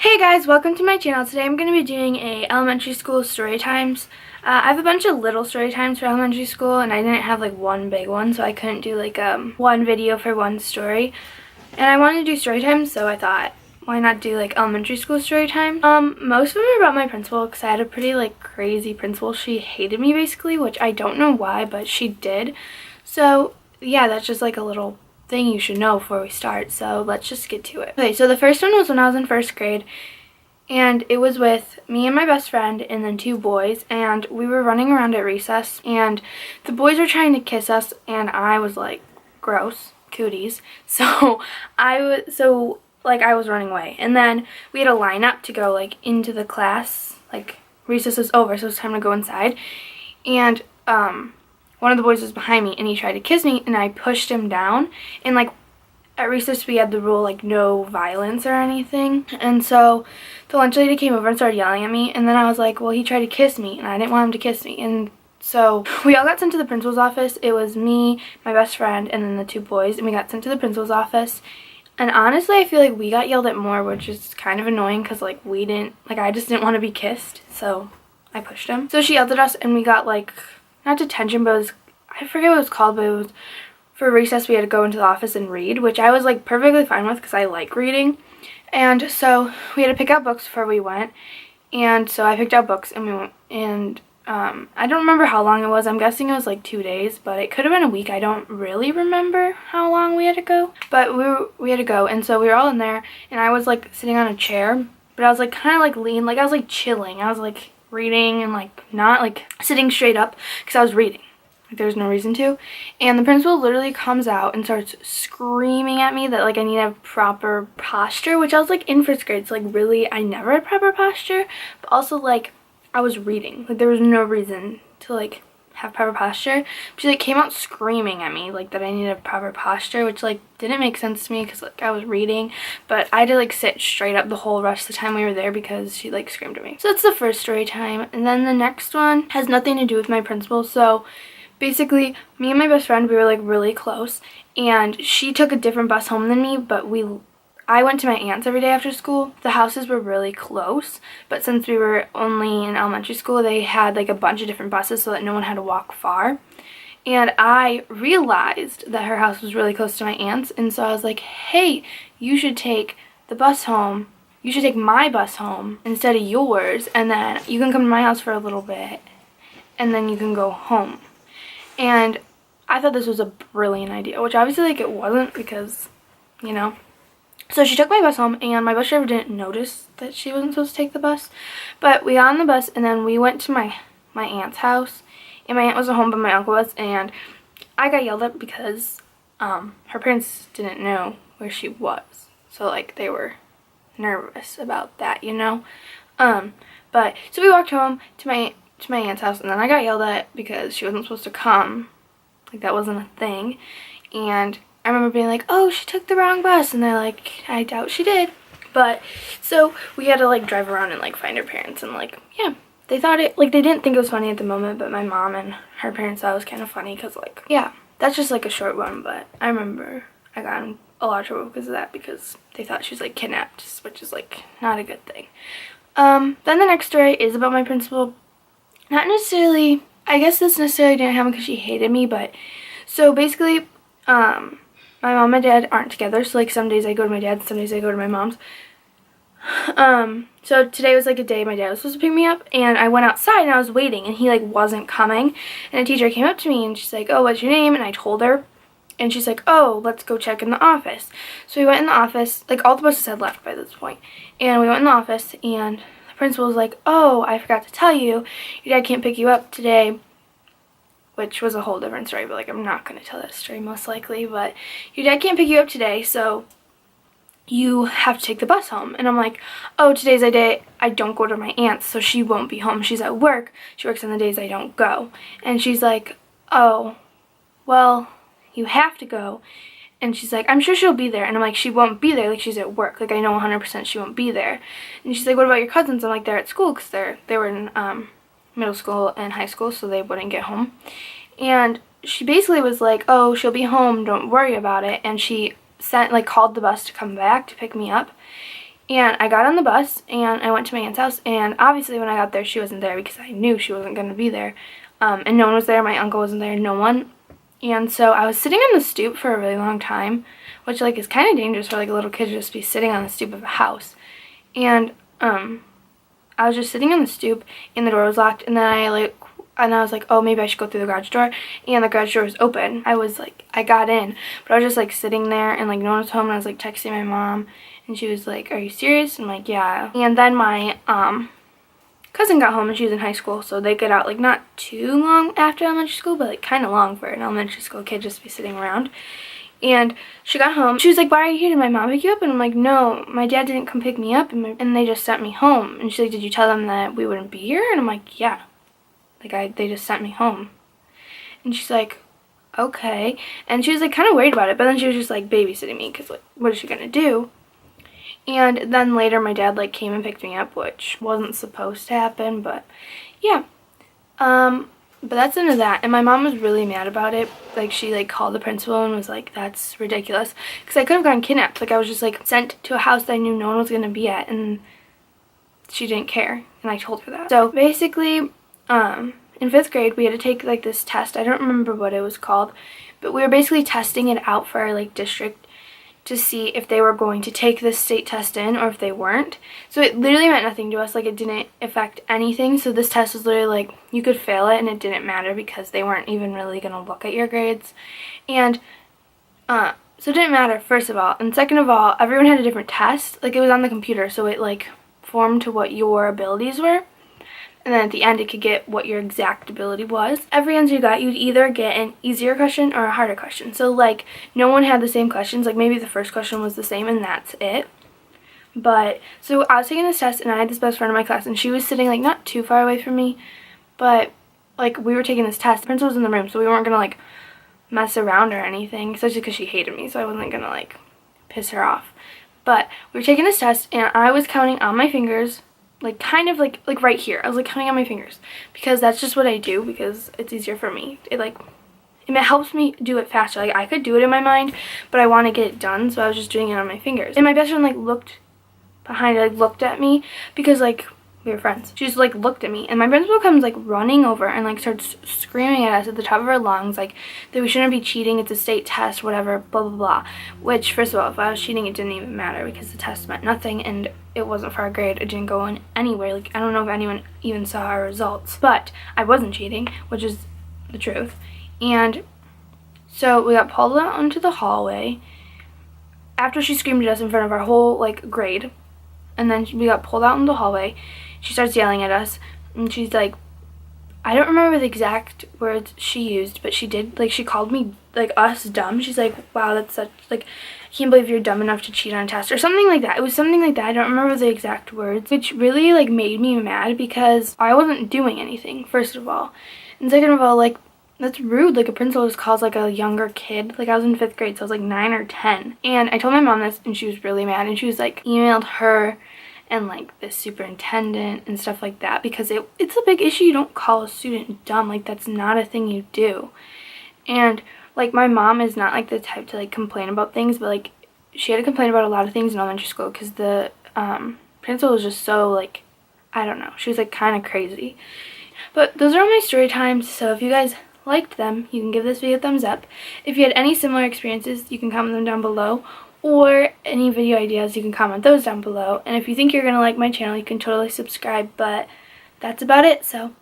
Hey guys, welcome to my channel. Today I'm going to be doing a elementary school story times. I have a bunch of little story times for elementary school, and I didn't have like one big one, so I couldn't do like one video for one story. And I wanted to do story times, so I thought, why not do like elementary school story time? Most of them are about my principal, because I had a pretty like crazy principal. She hated me basically, which I don't know why, but she did. So yeah, that's just like a little thing you should know before we start, so let's just get to it. Okay, so the first one was when I was in first grade, and it was with me and my best friend and then two boys, and we were running around at recess, and the boys were trying to kiss us, and I was like, gross, cooties. So I was running away, and then we had a line up to go like into the class, like recess was over, so it was time to go inside, and one of the boys was behind me, and he tried to kiss me, and I pushed him down. And like at recess we had the rule like no violence or anything, and so the lunch lady came over and started yelling at me, and then I was like, well, he tried to kiss me and I didn't want him to kiss me. And so we all got sent to the principal's office. It was me, my best friend, and then the two boys, and we got sent to the principal's office. And honestly, I feel like we got yelled at more, which is kind of annoying because like I just didn't want to be kissed, so I pushed him. So she yelled at us, and we got like, not detention, but it was, I forget what it was called, but it was for recess we had to go into the office and read, which I was like perfectly fine with because I like reading. And so we had to pick out books before we went, and so I picked out books and we went, and I don't remember how long it was. I'm guessing it was like 2 days, but it could have been a week. I don't really remember how long we had to go, but we had to go. And so we were all in there, and I was like sitting on a chair, but I was like kind of like lean, like I was like chilling. I was like reading and like not like sitting straight up because I was reading. Like there's no reason to. And the principal literally comes out and starts screaming at me that like I need to have proper posture, which I was like in first grade, so like really I never had proper posture, but also like I was reading, like there was no reason to like have proper posture. But she like came out screaming at me like that I needed a proper posture, which like didn't make sense to me because like I was reading, but I had to like sit straight up the whole rest of the time we were there because she like screamed at me. So that's the first story time. And then the next one has nothing to do with my principal. So basically, me and my best friend, we were like really close, and she took a different bus home than me, but I went to my aunt's every day after school. The houses were really close, but since we were only in elementary school, they had like a bunch of different buses so that no one had to walk far. And I realized that her house was really close to my aunt's, and so I was like, hey, you should take the bus home. You should take my bus home instead of yours, and then you can come to my house for a little bit, and then you can go home. And I thought this was a brilliant idea, which obviously like it wasn't because, you know. So she took my bus home, and my bus driver didn't notice that she wasn't supposed to take the bus. But we got on the bus, and then we went to my aunt's house, and my aunt wasn't home, but my uncle was, and I got yelled at because her parents didn't know where she was. So like they were nervous about that, you know. But so we walked home to my aunt's house, and then I got yelled at because she wasn't supposed to come. Like that wasn't a thing. And I remember being like, oh, she took the wrong bus, and they're like, I doubt she did. But so we had to like drive around and like find her parents, and like yeah, they thought it, like they didn't think it was funny at the moment, but my mom and her parents thought it was kind of funny because like yeah, that's just like a short one. But I remember I got in a lot of trouble because of that, because they thought she was like kidnapped, which is like not a good thing. Then the next story is about my principal. Not necessarily, I guess this necessarily didn't happen because she hated me, but so basically, my mom and dad aren't together, so like some days I go to my dad's, some days I go to my mom's. So today was like a day my dad was supposed to pick me up, and I went outside and I was waiting, and he like wasn't coming, and a teacher came up to me and she's like, oh, what's your name? And I told her, and she's like, oh, let's go check in the office. So we went in the office, like all the buses had left by this point, and we went in the office, and principal was like, oh, I forgot to tell you, your dad can't pick you up today, which was a whole different story, but like I'm not going to tell that story most likely, but your dad can't pick you up today, so you have to take the bus home. And I'm like, oh, today's a day I don't go to my aunt's, so she won't be home, she's at work, she works on the days I don't go. And she's like, oh, well, you have to go. And she's like, I'm sure she'll be there. And I'm like, she won't be there. Like, she's at work. Like, I know 100% she won't be there. And she's like, what about your cousins? I'm like, they're at school because they were in middle school and high school, so they wouldn't get home. And she basically was like, oh, she'll be home. Don't worry about it. And she called the bus to come back to pick me up. And I got on the bus and I went to my aunt's house, and obviously when I got there she wasn't there because I knew she wasn't going to be there. And no one was there. My uncle wasn't there, no one. And so I was sitting on the stoop for a really long time, which like is kind of dangerous for like a little kid to just be sitting on the stoop of a house. And I was just sitting on the stoop and the door was locked, and then I was like, oh, maybe I should go through the garage door, and the garage door was open. I got in, but I was just like sitting there, and like no one was home, and I was like texting my mom, and she was like, are you serious? And I'm like, yeah. And then my cousin got home, and she was in high school, so they get out like not too long after elementary school, but like kind of long for an elementary school kid just to be sitting around. And she got home. She was like, why are you here? Did my mom pick you up? And I'm like, no, my dad didn't come pick me up, and they just sent me home. And she's like, did you tell them that we wouldn't be here? And I'm like, yeah. Like, they just sent me home. And she's like, okay. And she was like kind of worried about it, but then she was just like babysitting me because like, what is she gonna do? And then later my dad like came and picked me up, which wasn't supposed to happen, but yeah. But that's the end of that. And my mom was really mad about it. Like, she like called the principal and was like, that's ridiculous, because I could have gotten kidnapped. Like, I was just like sent to a house that I knew no one was gonna be at, and she didn't care, and I told her that. So basically, in 5th grade we had to take like this test. I don't remember what it was called, but we were basically testing it out for our like district to see if they were going to take this state test in or if they weren't. So it literally meant nothing to us. Like, it didn't affect anything. So this test was literally like, you could fail it and it didn't matter because they weren't even really going to look at your grades. And so it didn't matter, first of all. And second of all, everyone had a different test. Like, it was on the computer, so it like formed to what your abilities were. And then at the end, it could get what your exact ability was. Every answer you got, you'd either get an easier question or a harder question. So, like, no one had the same questions. Like, maybe the first question was the same and that's it. But, so I was taking this test, and I had this best friend in my class, and she was sitting, like, not too far away from me. But, like, we were taking this test. The principal was in the room, so we weren't going to, like, mess around or anything. Especially because she hated me, so I wasn't going to, like, piss her off. But we were taking this test, and I was counting on my fingers, like kind of like right here. I was like counting on my fingers because that's just what I do because it's easier for me. It helps me do it faster. Like, I could do it in my mind, but I want to get it done, so I was just doing it on my fingers. And my best friend like looked behind, like looked at me because like we were friends. She just like looked at me, and my principal comes like running over and like starts screaming at us at the top of her lungs like that we shouldn't be cheating, it's a state test, whatever, blah blah blah. Which, first of all, if I was cheating, it didn't even matter because the test meant nothing and it wasn't for our grade. It didn't go in anywhere. Like, I don't know if anyone even saw our results, but I wasn't cheating, which is the truth. And so we got pulled out into the hallway after she screamed at us in front of our whole like grade, and then we got pulled out in the hallway. She starts yelling at us, and she's like, I don't remember the exact words she used, but she did, like, she called me, like, us dumb. She's like, wow, that's such, like, I can't believe you're dumb enough to cheat on a test, or something like that. It was something like that. I don't remember the exact words, which really, like, made me mad because I wasn't doing anything, first of all. And second of all, like, that's rude. Like, a principal just calls, like, a younger kid. Like, I was in 5th grade, so I was, like, 9 or 10. And I told my mom this, and she was really mad, and she was, like, emailed her and like the superintendent and stuff like that because it's a big issue. You don't call a student dumb. Like, that's not a thing you do. And like, my mom is not like the type to like complain about things, but like she had to complain about a lot of things in elementary school because the principal was just so like, I don't know, she was like kind of crazy. But those are all my story times, so if you guys liked them, you can give this video a thumbs up. If you had any similar experiences, you can comment them down below, or any video ideas, you can comment those down below. And if you think you're gonna like my channel, you can totally subscribe. But that's about it, so